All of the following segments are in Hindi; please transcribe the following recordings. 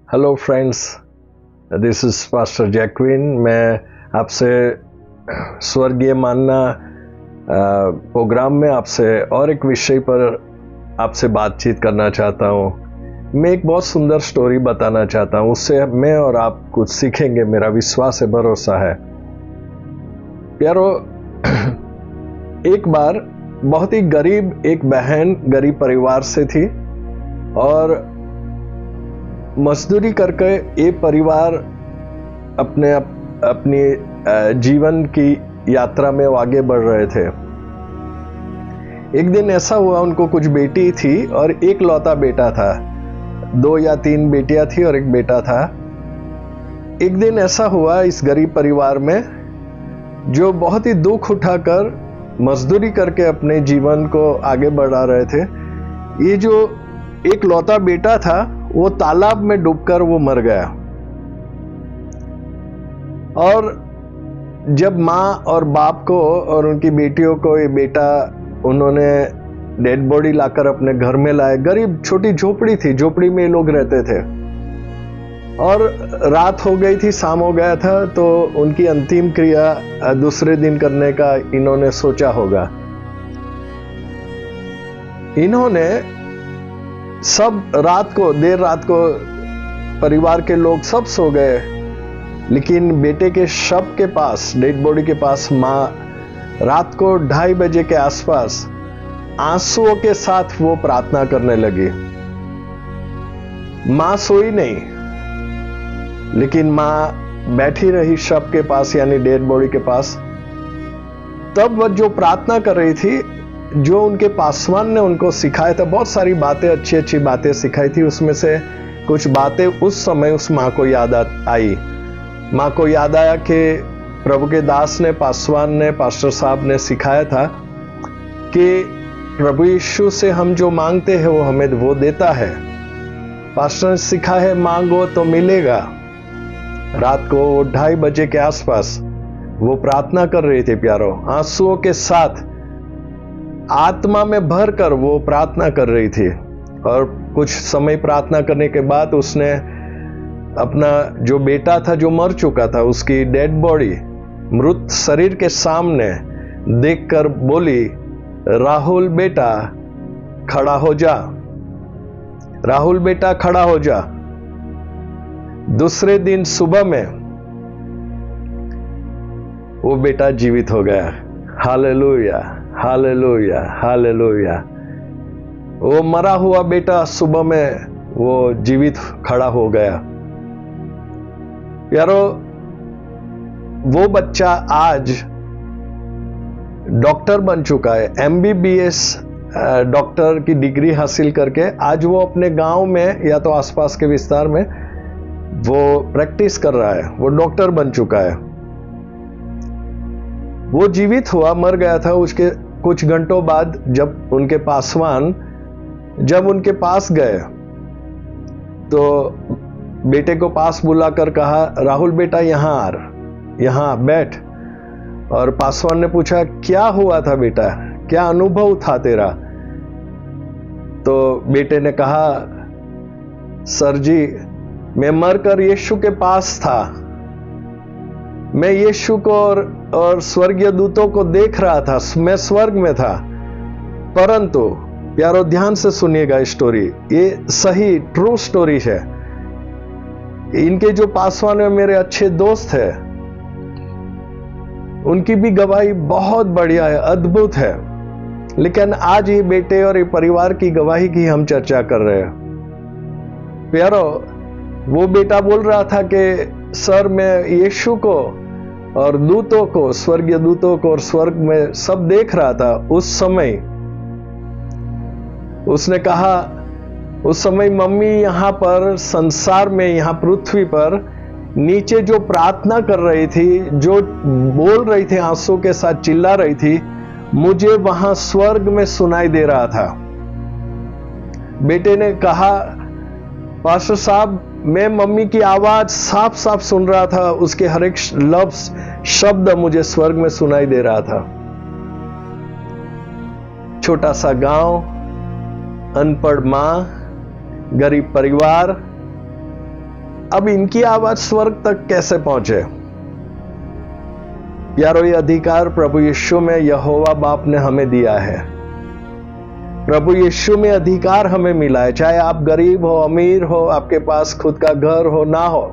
Hello friends, this is pastor Jacquin. मैं आपसे स्वर्गीय मानना प्रोग्राम में आपसे और एक विषय पर आपसे बातचीत करना चाहता हूँ। मैं एक बहुत सुंदर स्टोरी बताना चाहता हूँ, उससे मैं और आप कुछ सीखेंगे, मेरा विश्वास है, भरोसा है। प्यारो, एक बार बहुत ही गरीब एक बहन गरीब परिवार से थी और मजदूरी करके ये परिवार अपनी जीवन की यात्रा में आगे बढ़ रहे थे। एक दिन ऐसा हुआ, उनको कुछ बेटी थी और एक लौता बेटा था। 2 या 3 बेटियां थी और एक बेटा था। एक दिन ऐसा हुआ इस गरीब परिवार में, जो बहुत ही दुख उठाकर मजदूरी करके अपने जीवन को आगे बढ़ा रहे थे, ये जो एक लौता बेटा था वो तालाब में डूबकर वो मर गया। और जब माँ और बाप को और उनकी बेटियों को ये बेटा, उन्होंने डेड बॉडी लाकर अपने घर में लाए। गरीब छोटी झोपड़ी थी, झोपड़ी में ये लोग रहते थे। और रात हो गई थी, शाम हो गया था, तो उनकी अंतिम क्रिया दूसरे दिन करने का इन्होंने सोचा होगा। इन्होंने सब देर रात को परिवार के लोग सब सो गए, लेकिन बेटे के शव के पास, डेड बॉडी के पास, माँ रात को 2:30 बजे के आसपास आंसुओं के साथ वो प्रार्थना करने लगी। माँ सोई नहीं, लेकिन माँ बैठी रही शव के पास, यानी डेड बॉडी के पास। तब वह जो प्रार्थना कर रही थी, जो उनके पासवान ने उनको सिखाया था, बहुत सारी बातें, अच्छी अच्छी बातें सिखाई थी, उसमें से कुछ बातें उस समय उस माँ को याद आई। माँ को याद आया कि प्रभु के दास ने, पासवान ने, पास्टर साहब ने सिखाया था कि प्रभु यीशु से हम जो मांगते हैं वो हमें वो देता है। पास्टर ने सिखा है, मांगो तो मिलेगा। रात को 2:30 बजे के आसपास वो प्रार्थना कर रही थी प्यारो, आंसुओं के साथ, आत्मा में भरकर वो प्रार्थना कर रही थी। और कुछ समय प्रार्थना करने के बाद उसने अपना जो बेटा था, जो मर चुका था, उसकी डेड बॉडी, मृत शरीर के सामने देखकर बोली, राहुल बेटा खड़ा हो जा, राहुल बेटा खड़ा हो जा। दूसरे दिन सुबह में वो बेटा जीवित हो गया। Hallelujah, hallelujah, hallelujah. वो मरा हुआ बेटा सुबह में वो जीवित खड़ा हो गया। यारो, वो बच्चा आज डॉक्टर बन चुका है, MBBS डॉक्टर की डिग्री हासिल करके आज वो अपने गांव में या तो आसपास के विस्तार में वो प्रैक्टिस कर रहा है, वो डॉक्टर बन चुका है। वो जीवित हुआ, मर गया था। उसके कुछ घंटों बाद जब उनके पासवान जब उनके पास गए, तो बेटे को पास बुलाकर कहा, राहुल बेटा यहाँ बैठ। और पासवान ने पूछा, क्या हुआ था बेटा, क्या अनुभव था तेरा? तो बेटे ने कहा, सर जी, मैं मरकर यीशु के पास था। मैं यीशु को और स्वर्गीय दूतों को देख रहा था, मैं स्वर्ग में था। परंतु प्यारो, ध्यान से सुनिएगा स्टोरी, ये सही ट्रू स्टोरी है। इनके जो पासवान में मेरे अच्छे दोस्त हैं, उनकी भी गवाही बहुत बढ़िया है, अद्भुत है। लेकिन आज ये बेटे और ये परिवार की गवाही की हम चर्चा कर रहे हैं। प्यारो, वो बेटा बोल रहा था कि सर, मैं यीशु को और दूतों को, स्वर्गीय दूतों को और स्वर्ग में सब देख रहा था। उस समय उसने कहा, उस समय मम्मी यहाँ पर संसार में, यहाँ पृथ्वी पर नीचे जो प्रार्थना कर रही थी, जो बोल रही थी, आंसू के साथ चिल्ला रही थी, मुझे वहां स्वर्ग में सुनाई दे रहा था। बेटे ने कहा, पास्टर साहब, मैं मम्मी की आवाज साफ साफ सुन रहा था, उसके हर एक लफ्ज, शब्द मुझे स्वर्ग में सुनाई दे रहा था। छोटा सा गांव, अनपढ़ मां, गरीब परिवार, अब इनकी आवाज स्वर्ग तक कैसे पहुंचे? यारो, ये अधिकार प्रभु यीशु में यहोवा बाप ने हमें दिया है। प्रभु यीशु में अधिकार हमें मिला है। चाहे आप गरीब हो, अमीर हो, आपके पास खुद का घर हो ना हो,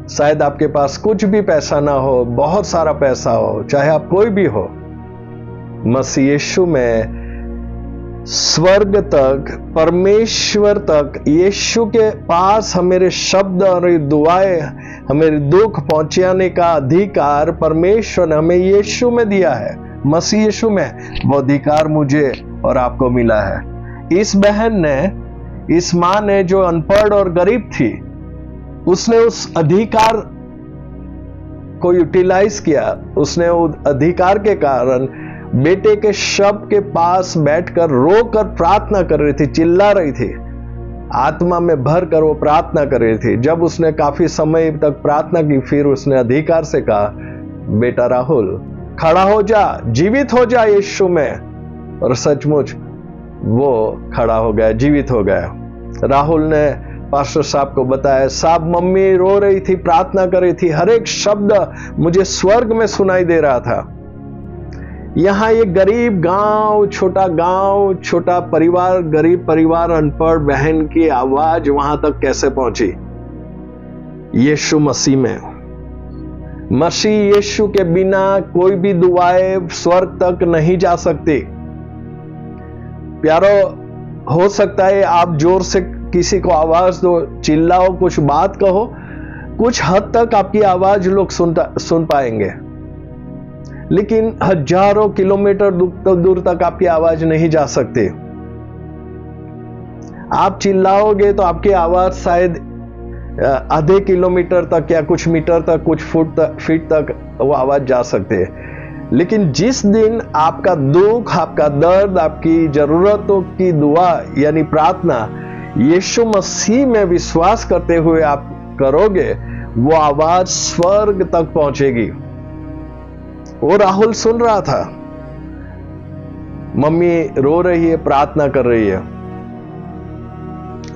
शायद आपके पास कुछ भी पैसा ना हो, बहुत सारा पैसा हो, चाहे आप कोई भी हो, मसीह यीशु में स्वर्ग तक, परमेश्वर तक, यीशु के पास हमारे शब्द और दुआएं, हमारे दुख पहुंचाने का अधिकार परमेश्वर ने हमें यीशु में दिया है। मसीह यीशु में वो अधिकार मुझे और आपको मिला है। इस बहन ने, इस मां ने जो अनपढ़ और गरीब थी, उसने उस अधिकार को यूटिलाइज किया। उसने उस अधिकार के कारण बेटे के शव के पास बैठकर रोकर प्रार्थना कर रही थी, चिल्ला रही थी, आत्मा में भर कर वो प्रार्थना कर रही थी। जब उसने काफी समय तक प्रार्थना की, फिर उसने अधिकार से कहा, बेटा राहुल खड़ा हो जा, जीवित हो जा यीशु में। और सचमुच वो खड़ा हो गया, जीवित हो गया। राहुल ने पास्टर साहब को बताया, साहब मम्मी रो रही थी, प्रार्थना कर रही थी, हर एक शब्द मुझे स्वर्ग में सुनाई दे रहा था। यहां एक गरीब गांव, छोटा परिवार, गरीब परिवार, अनपढ़ बहन की आवाज वहां तक कैसे पहुंची? यीशु मसीह में। मसीह यीशु के बिना कोई भी दुआएं स्वर्ग तक नहीं जा सकती। प्यारो, हो सकता है आप जोर से किसी को आवाज दो, चिल्लाओ, कुछ बात कहो, कुछ हद तक आपकी आवाज लोग सुन पाएंगे, लेकिन हजारों किलोमीटर दूर तक आपकी आवाज नहीं जा सकती। आप चिल्लाओगे तो आपकी आवाज शायद आधे किलोमीटर तक या कुछ मीटर तक, कुछ फीट तक वो आवाज जा सकती है। लेकिन जिस दिन आपका दुख, आपका दर्द, आपकी जरूरतों की दुआ यानी प्रार्थना यीशु मसीह में विश्वास करते हुए आप करोगे, वो आवाज स्वर्ग तक पहुंचेगी। वो राहुल सुन रहा था, मम्मी रो रही है, प्रार्थना कर रही है।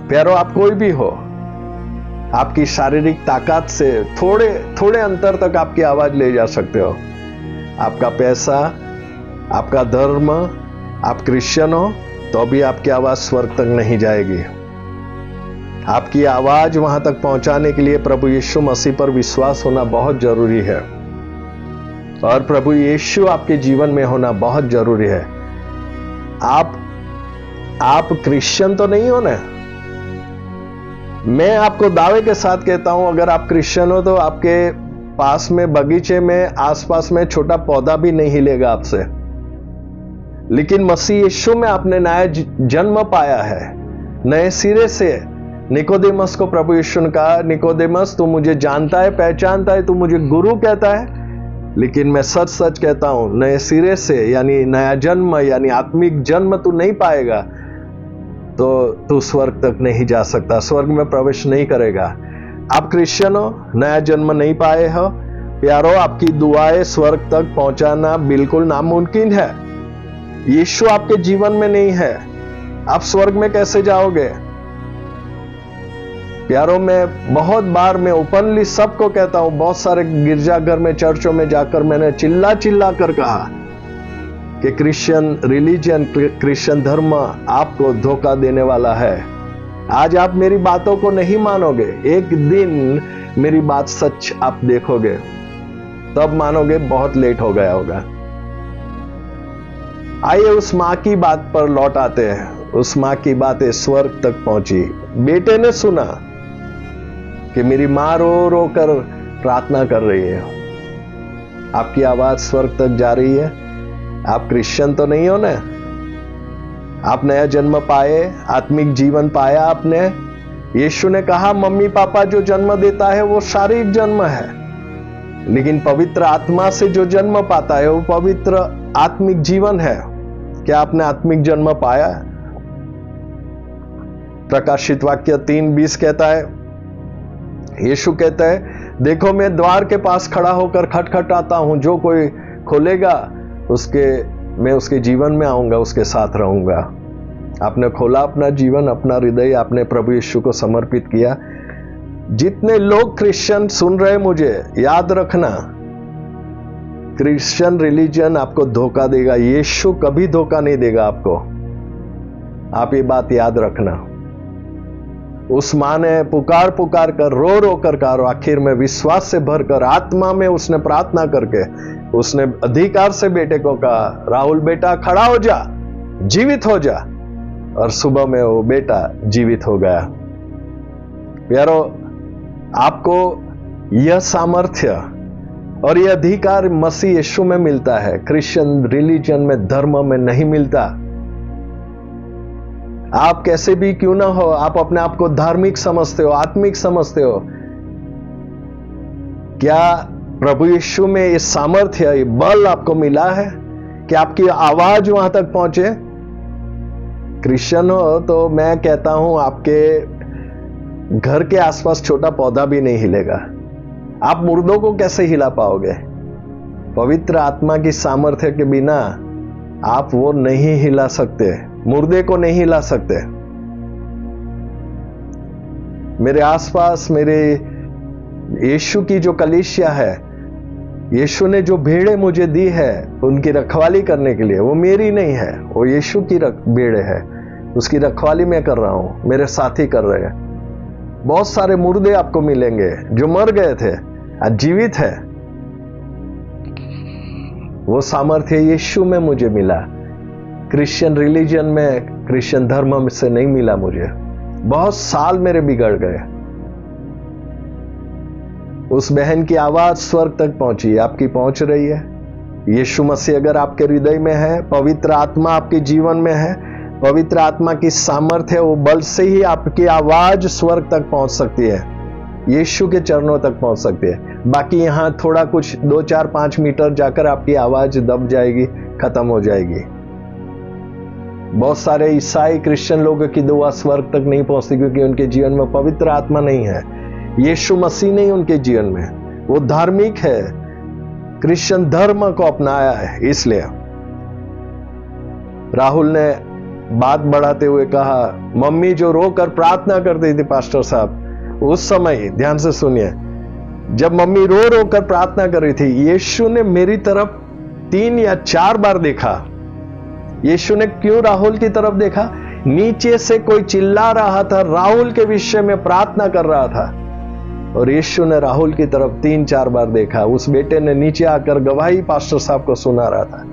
प्यारो, आप कोई भी हो, आपकी शारीरिक ताकत से थोड़े अंतर तक आपकी आवाज ले जा सकते हो। आपका पैसा, आपका धर्म, आप क्रिश्चियन हो तो भी आपकी आवाज स्वर्ग तक नहीं जाएगी। आपकी आवाज वहां तक पहुंचाने के लिए प्रभु यीशु मसीह पर विश्वास होना बहुत जरूरी है, और प्रभु यीशु आपके जीवन में होना बहुत जरूरी है। आप क्रिश्चियन तो नहीं हो ना? मैं आपको दावे के साथ कहता हूं, अगर आप क्रिश्चियन हो तो आपके पास में, बगीचे में, आसपास में छोटा पौधा भी नहीं हिलेगा आपसे। लेकिन मसीह यीशु में आपने नया जन्म पाया है, नए सिरे से। निकोदेमस को प्रभु यीशु ने कहा, निकोदेमस तू मुझे जानता है, पहचानता है, तू मुझे गुरु कहता है, लेकिन मैं सच सच कहता हूं, नए सिरे से यानी नया जन्म यानी आत्मिक जन्म तू नहीं पाएगा तो तू स्वर्ग तक नहीं जा सकता, स्वर्ग में प्रवेश नहीं करेगा। आप क्रिश्चियन हो, नया जन्म नहीं पाए हो, प्यारो, आपकी दुआएं स्वर्ग तक पहुंचाना बिल्कुल नामुमकिन है। यीशु आपके जीवन में नहीं है, आप स्वर्ग में कैसे जाओगे? प्यारो, मैं बहुत बार मैं ओपनली सबको कहता हूं, बहुत सारे गिरजाघर में, चर्चों में जाकर मैंने चिल्ला कर कहा कि क्रिश्चियन रिलीजन, क्रिश्चियन धर्म आपको धोखा देने वाला है। आज आप मेरी बातों को नहीं मानोगे, एक दिन मेरी बात सच आप देखोगे, तब मानोगे, बहुत लेट हो गया होगा। आइए उस मां की बात पर लौट आते हैं। उस मां की बातें स्वर्ग तक पहुंची। बेटे ने सुना कि मेरी मां रो कर प्रार्थना कर रही है, आपकी आवाज स्वर्ग तक जा रही है। आप क्रिश्चियन तो नहीं हो ना? आप नया जन्म पाए, आत्मिक जीवन पाया आपने। यीशु ने कहा, मम्मी पापा जो जन्म देता है वो शारीरिक जन्म है, लेकिन पवित्र आत्मा से जो जन्म पाता है वो पवित्र आत्मिक जीवन है। क्या आपने आत्मिक जन्म पाया? प्रकाशित वाक्य 3:20 कहता है, यीशु कहता है, देखो मैं द्वार के पास खड़ा होकर खटखटाता हूं, जो कोई खोलेगा मैं उसके जीवन में आऊंगा, उसके साथ रहूंगा। आपने खोला अपना जीवन, अपना हृदय, आपने प्रभु यीशु को समर्पित किया। जितने लोग क्रिश्चियन सुन रहे मुझे, याद रखना, क्रिश्चियन रिलीजन आपको धोखा देगा, यीशु कभी धोखा नहीं देगा आपको। आप ये बात याद रखना। उस मां ने पुकार पुकार कर, रो रो कर कहा, आखिर में विश्वास से भरकर आत्मा में उसने प्रार्थना करके उसने अधिकार से बेटे को कहा, राहुल बेटा खड़ा हो जा, जीवित हो जा। और सुबह में वो बेटा जीवित हो गया। प्यारो, आपको यह सामर्थ्य और यह अधिकार मसीह यीशु में मिलता है, क्रिश्चियन रिलीजन में, धर्म में नहीं मिलता। आप कैसे भी क्यों ना हो, आप अपने आप को धार्मिक समझते हो, आत्मिक समझते हो, क्या प्रभु यीशु में ये सामर्थ्य, ये बल आपको मिला है कि आपकी आवाज वहां तक पहुंचे? क्रिश्चियन हो तो मैं कहता हूं आपके घर के आसपास छोटा पौधा भी नहीं हिलेगा। आप मुर्दों को कैसे हिला पाओगे? पवित्र आत्मा की सामर्थ्य के बिना आप वो नहीं हिला सकते, मुर्दे को नहीं हिला सकते। मेरे आसपास मेरे यीशु की जो कलीसिया है, यीशु ने जो भेड़े मुझे दी है उनकी रखवाली करने के लिए, वो मेरी नहीं है, वो यीशु की भेड़े है, उसकी रखवाली मैं कर रहा हूं, मेरे साथी कर रहे हैं। बहुत सारे मुर्दे आपको मिलेंगे जो मर गए थे, आज जीवित है। वो सामर्थ्य यीशु में मुझे मिला, क्रिश्चियन रिलीजन में, क्रिश्चियन धर्म से नहीं मिला मुझे। बहुत साल मेरे बिगड़ गए। उस बहन की आवाज स्वर्ग तक पहुंची, आपकी पहुंच रही है। यीशु मसीह अगर आपके हृदय में है, पवित्र आत्मा आपके जीवन में है, पवित्र आत्मा की सामर्थ्य, वो बल से ही आपकी आवाज स्वर्ग तक पहुंच सकती है, यीशु के चरणों तक पहुंच सकती है। बाकी यहां थोड़ा कुछ 2, 4, 5 मीटर जाकर आपकी आवाज दब जाएगी, खत्म हो जाएगी। बहुत सारे ईसाई क्रिश्चियन लोगों की दुआ स्वर्ग तक नहीं पहुंचती क्योंकि उनके जीवन में पवित्र आत्मा नहीं है, यीशु मसीह नहीं उनके जीवन में। वो धार्मिक है, क्रिश्चियन धर्म को अपनाया है। इसलिए राहुल ने बात बढ़ाते हुए कहा, मम्मी जो रोकर प्रार्थना करती थी पास्टर साहब, उस समय ध्यान से सुनिए, जब मम्मी रो रो कर प्रार्थना कर रही थी, यीशु ने मेरी तरफ 3 या 4 बार देखा। यीशु ने क्यों राहुल की तरफ देखा? नीचे से कोई चिल्ला रहा था, राहुल के विषय में प्रार्थना कर रहा था, और यीशु ने राहुल की तरफ 3-4 बार देखा। उस बेटे ने नीचे आकर गवाही पास्टर साहब को सुना रहा था।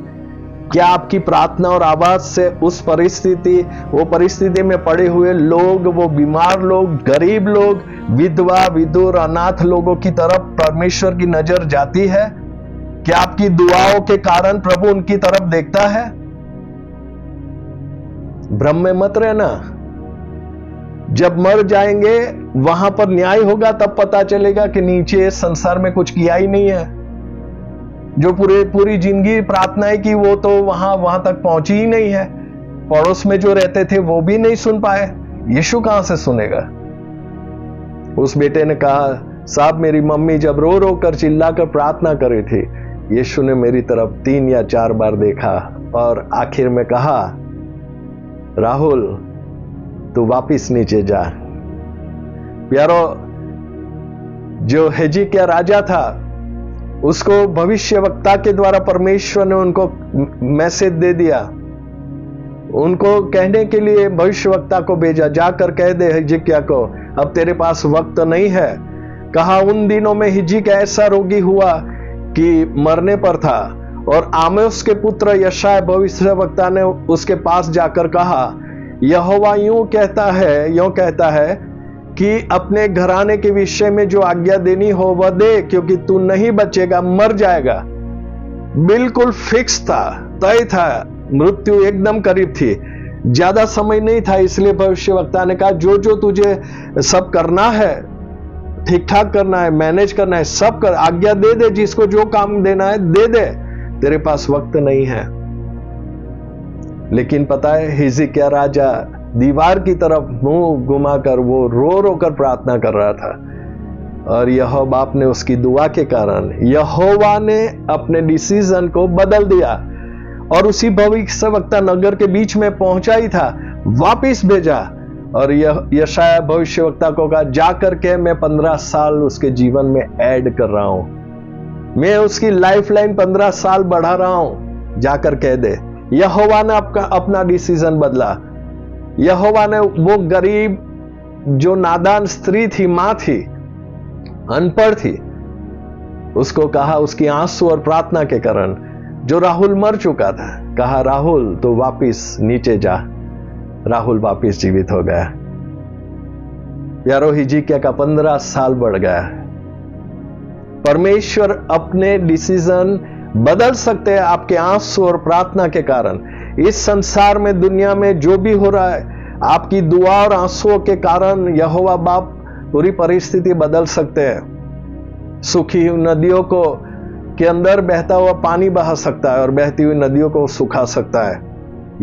क्या आपकी प्रार्थना और आवाज से उस वो परिस्थिति में पड़े हुए लोग, वो बीमार लोग, गरीब लोग, विधवा, विधुर, अनाथ लोगों की तरफ परमेश्वर की नजर जाती है? क्या आपकी दुआओं के कारण प्रभु उनकी तरफ देखता है? भ्रम में मत रहना। जब मर जाएंगे वहां पर न्याय होगा, तब पता चलेगा कि नीचे संसार में कुछ किया ही नहीं है। जो पूरी जिंदगी प्रार्थनाएं की, वो तो वहां तक पहुंची ही नहीं है। पड़ोस में जो रहते थे वो भी नहीं सुन पाए, यीशु कहां से सुनेगा? उस बेटे ने कहा, साहब मेरी मम्मी जब रो रो कर चिल्ला कर प्रार्थना कर रही थी, यीशु ने मेरी तरफ 3 या 4 बार देखा और आखिर में कहा, राहुल तू वापिस नीचे जा। प्यारो, जो हिजकिय्याह राजा था, उसको भविष्यवक्ता के द्वारा परमेश्वर ने उनको मैसेज दे दिया, उनको कहने के लिए भविष्यवक्ता को भेजा, जाकर कह दे हिजकिय्याह को, अब तेरे पास वक्त नहीं है। कहा, उन दिनों में हिजकिय्याह ऐसा रोगी हुआ कि मरने पर था, और आमोस के पुत्र यशायाह भविष्यवक्ता ने उसके पास जाकर कहा, यहोवा यूं कहता है कि अपने घराने के विषय में जो आज्ञा देनी हो वह दे, क्योंकि तू नहीं बचेगा, मर जाएगा। बिल्कुल फिक्स था, तय था, मृत्यु एकदम करीब थी, ज्यादा समय नहीं था। इसलिए भविष्यवक्ता ने कहा, जो जो तुझे सब करना है, ठीक ठाक करना है, मैनेज करना है, सब कर, आज्ञा दे दे, जिसको जो काम देना है दे दे, तेरे पास वक्त नहीं है। लेकिन पता है, हिजकिय्याह राजा दीवार की तरफ मुंह घुमाकर वो रो रो कर प्रार्थना कर रहा था, और यहोवा बाप ने उसकी दुआ के कारण यहोवा ने अपने डिसीजन को बदल दिया, और उसी भविष्यवक्ता नगर के बीच में पहुंचा ही था। वापिस भेजा और यशायाह भविष्यवक्ता को कहा, जाकर के मैं 15 साल उसके जीवन में ऐड कर रहा हूं, मैं उसकी लाइफ लाइन 15 साल बढ़ा रहा हूं, जाकर कह दे। यहोवा ने अपना डिसीजन बदला। यहोवा ने वो गरीब जो नादान स्त्री थी, मां थी, अनपढ़ थी, उसको कहा, उसकी आंसू और प्रार्थना के कारण, जो राहुल मर चुका था, कहा, राहुल तो वापिस नीचे जा। राहुल वापिस जीवित हो गया। प्यारो, हिजकिय्याह का 15 साल बढ़ गया। परमेश्वर अपने डिसीजन बदल सकते हैं आपके आंसू और प्रार्थना के कारण। इस संसार में, दुनिया में जो भी हो रहा है, आपकी दुआ और आंसुओं के कारण यहोवा बाप पूरी परिस्थिति बदल सकते हैं। सूखी हुई नदियों को के अंदर बहता हुआ पानी बहा सकता है और बहती हुई नदियों को सुखा सकता है।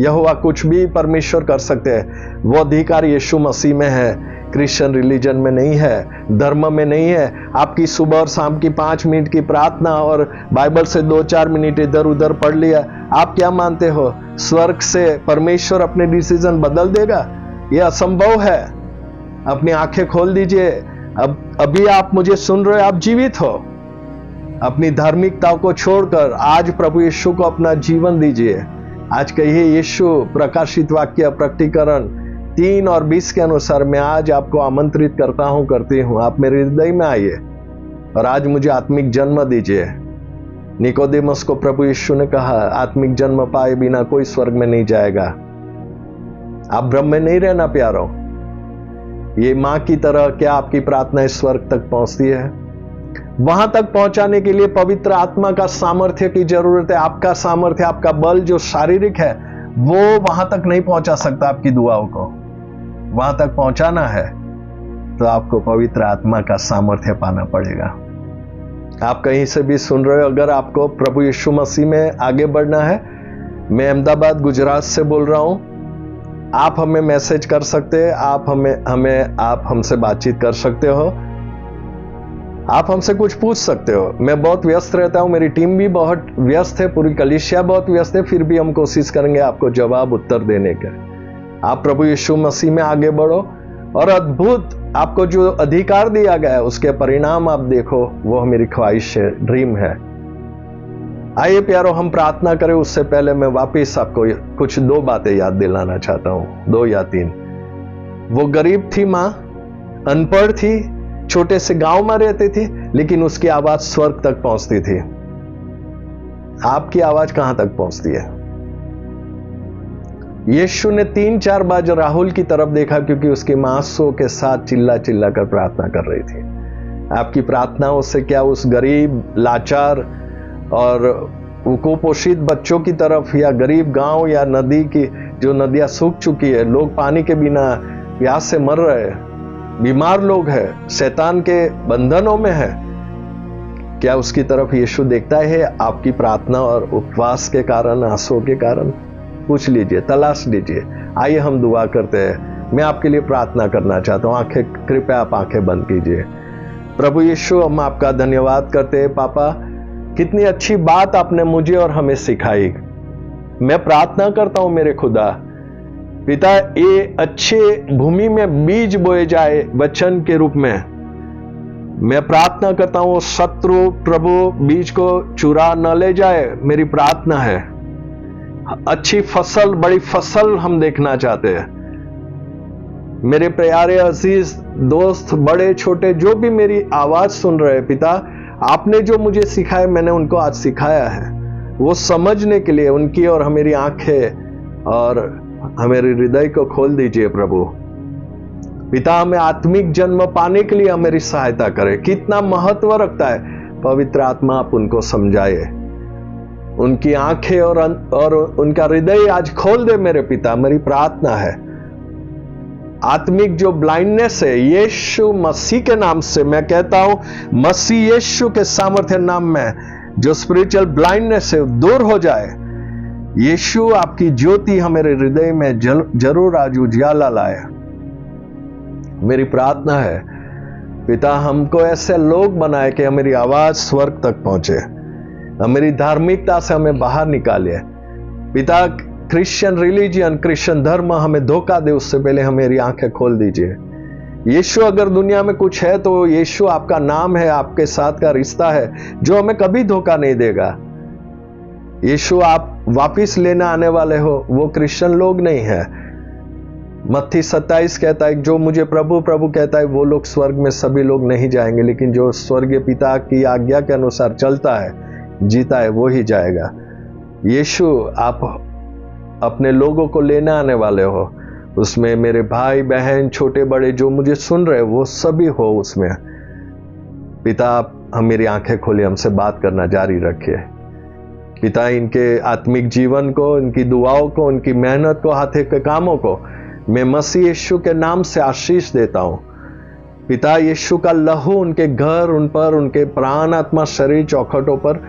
यहोवा कुछ भी परमेश्वर कर सकते हैं। वो अधिकार यीशु मसीह में है, क्रिश्चियन रिलीजन में नहीं है, धर्म में नहीं है। आपकी सुबह और शाम की 5 मिनट की प्रार्थना और बाइबल से 2-4 मिनट इधर उधर पढ़ लिया, आप क्या मानते हो स्वर्ग से परमेश्वर अपने डिसीजन बदल देगा? यह असंभव है। अपनी आंखें खोल दीजिए। अभी आप मुझे सुन रहे हो, आप जीवित हो। अपनी धार्मिकताओं को छोड़कर आज प्रभु यीशु को अपना जीवन दीजिए। आज कहिए, यीशु, प्रकाशित वाक्य प्रकटीकरण 3 और 20 के अनुसार मैं आज आपको आमंत्रित करता हूं, करती हूं, आप मेरे हृदय में आइए और आज मुझे आत्मिक जन्म दीजिए। निकोदेमस को प्रभु यीशु ने कहा, आत्मिक जन्म पाए बिना कोई स्वर्ग में नहीं जाएगा। आप भ्रम में नहीं रहना प्यारो। ये मां की तरह क्या आपकी प्रार्थना स्वर्ग तक पहुंचती है? वहां तक पहुंचाने के लिए पवित्र आत्मा का सामर्थ्य की जरूरत है। आपका सामर्थ्य, आपका बल जो शारीरिक है, वो वहां तक नहीं पहुंचा सकता आपकी दुआओं को। वहां तक पहुंचाना है तो आपको पवित्र आत्मा का सामर्थ्य पाना पड़ेगा। आप कहीं से भी सुन रहे हो, अगर आपको प्रभु यीशु मसीह में आगे बढ़ना है, मैं अहमदाबाद गुजरात से बोल रहा हूं। आप हमें मैसेज कर सकते हैं, आप हमसे बातचीत कर सकते हो, आप हमसे कुछ पूछ सकते हो। मैं बहुत व्यस्त रहता हूं, मेरी टीम भी बहुत व्यस्त है, पूरी कलीसिया बहुत व्यस्त है, फिर भी हम कोशिश करेंगे आपको जवाब उत्तर देने के। आप प्रभु यीशु मसीह में आगे बढ़ो और अद्भुत आपको जो अधिकार दिया गया है उसके परिणाम आप देखो। वो मेरी ख्वाहिश है, ड्रीम है। आइए प्यारो, हम प्रार्थना करें। उससे पहले मैं वापिस आपको कुछ 2 बातें याद दिलाना चाहता हूं, 2 या 3। वो गरीब थी मां, अनपढ़ थी, छोटे से गांव में रहती थी, लेकिन उसकी आवाज स्वर्ग तक पहुंचती थी। आपकी आवाज कहां तक पहुंचती है? यीशु ने 3-4 बार राहुल की तरफ देखा, क्योंकि उसकी मां आंसुओं के साथ चिल्ला चिल्ला कर प्रार्थना कर रही थी। आपकी प्रार्थनाओं से क्या उस गरीब, लाचार और कुपोषित बच्चों की तरफ, या गरीब गांव या नदी की, जो नदियां सूख चुकी है, लोग पानी के बिना प्यास से मर रहे हैं, बीमार लोग हैं, शैतान के बंधनों में है, क्या उसकी तरफ यीशु देखता है? आपकी प्रार्थना और उपवास के कारण, आंसुओं के कारण? पूछ लीजिए, तलाश लीजिए। आइए हम दुआ करते हैं। मैं आपके लिए प्रार्थना करना चाहता हूं। कृपया आप आंखें बंद कीजिए। प्रभु यीशु, हम आपका धन्यवाद करते हैं। पापा, कितनी अच्छी बात आपने मुझे और हमें सिखाई। मैं प्रार्थना करता हूं मेरे खुदा, पिता, ये अच्छे भूमि में बीज बोए जाए वचन के रूप में। मैं प्रार्थना करता हूं शत्रु प्रभु बीज को चुरा न ले जाए। मेरी प्रार्थना है, अच्छी फसल, बड़ी फसल हम देखना चाहते हैं। मेरे प्यारे अजीज दोस्त, बड़े छोटे, जो भी मेरी आवाज सुन रहे हैं, पिता, आपने जो मुझे सिखाया, मैंने उनको आज सिखाया है। वो समझने के लिए उनकी और हमारी आंखें और हमारे हृदय को खोल दीजिए प्रभु। पिता, हमें आत्मिक जन्म पाने के लिए हमारी सहायता करें। कितना महत्व रखता है, पवित्र आत्मा आप उनको समझाए, उनकी आंखें और उनका हृदय आज खोल दे मेरे पिता। मेरी प्रार्थना है, आत्मिक जो ब्लाइंडनेस है, यीशु मसीह के नाम से मैं कहता हूं, मसीह यीशु के सामर्थ्य नाम में जो स्पिरिचुअल ब्लाइंडनेस है दूर हो जाए। यीशु, आपकी ज्योति हमारे हृदय में जरूर आज उजाला लाए। मेरी प्रार्थना है पिता, हमको ऐसे लोग बनाए कि हमारी आवाज स्वर्ग तक पहुंचे, हमारी धार्मिकता से हमें बाहर निकाले। पिता, क्रिश्चियन रिलीजियन, क्रिश्चियन धर्म हमें धोखा दे, उससे पहले हम मेरी आंखें खोल दीजिए। यीशु अगर दुनिया में कुछ है तो यीशु आपका नाम है, आपके साथ का रिश्ता है जो हमें कभी धोखा नहीं देगा। यीशु आप वापिस लेने आने वाले हो, वो क्रिश्चियन लोग नहीं है। मत्ती 27 कहता है, जो मुझे प्रभु प्रभु कहता है वो लोग स्वर्ग में सभी लोग नहीं जाएंगे, लेकिन जो स्वर्गीय पिता की आज्ञा के अनुसार चलता है, जीता है, वो ही जाएगा। यीशु आप अपने लोगों को लेने आने वाले हो, उसमें मेरे भाई बहन छोटे बड़े जो मुझे सुन रहे वो सभी हो उसमें। पिता आप मेरी आंखें खोले, हमसे बात करना जारी रखिए। पिता इनके आत्मिक जीवन को, इनकी दुआओं को, उनकी मेहनत को, हाथ के कामों को मैं मसीह यीशु के नाम से आशीष देता हूं। पिता यीशु का लहू उनके घर, उन पर, उनके प्राण आत्मा शरीर चौखटों पर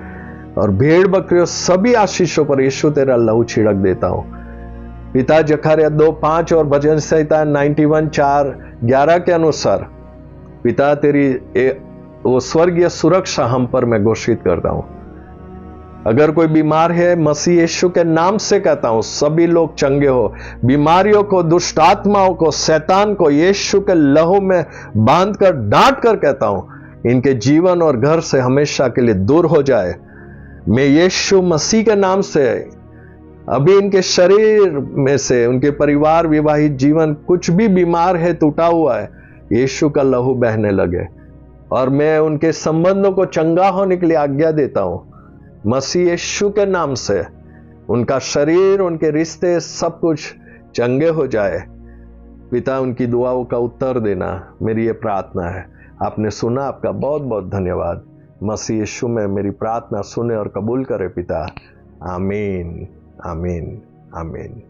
और भेड़ बकरियों सभी आशीषों पर यीशु तेरा लहू छिड़क देता हूं। पिता जकरिया 2:5 और भजन संहिता 91:4-11 के अनुसार पिता तेरी वो स्वर्गीय सुरक्षा हम पर मैं घोषित करता हूं। अगर कोई बीमार है, मसीह यीशु के नाम से कहता हूं सभी लोग चंगे हो। बीमारियों को, दुष्ट आत्माओं को, शैतान को यीशु के लहू में बांधकर डांट कर कहता हूं इनके जीवन और घर से हमेशा के लिए दूर हो जाए। मैं यीशु मसीह के नाम से अभी इनके शरीर में से, उनके परिवार, विवाहित जीवन कुछ भी बीमार है, टूटा हुआ है, यीशु का लहू बहने लगे और मैं उनके संबंधों को चंगा होने के लिए आज्ञा देता हूं। मसीह यीशु के नाम से उनका शरीर, उनके रिश्ते सब कुछ चंगे हो जाए। पिता उनकी दुआओं का उत्तर देना मेरी ये प्रार्थना है। आपने सुना, आपका बहुत बहुत धन्यवाद। मसीह यीशु में मेरी प्रार्थना सुने और कबूल करे पिता। आमीन, आमीन, आमीन।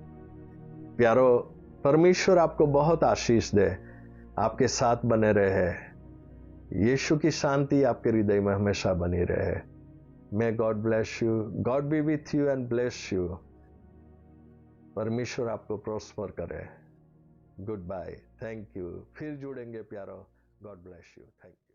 प्यारो, परमेश्वर आपको बहुत आशीष दे, आपके साथ बने रहे। यीशु की शांति आपके हृदय में हमेशा बनी रहे। May God bless you. God be with you and bless you. परमेश्वर आपको प्रोस्पर करे। Good bye, thank you. फिर जुड़ेंगे प्यारो। God bless you, thank you.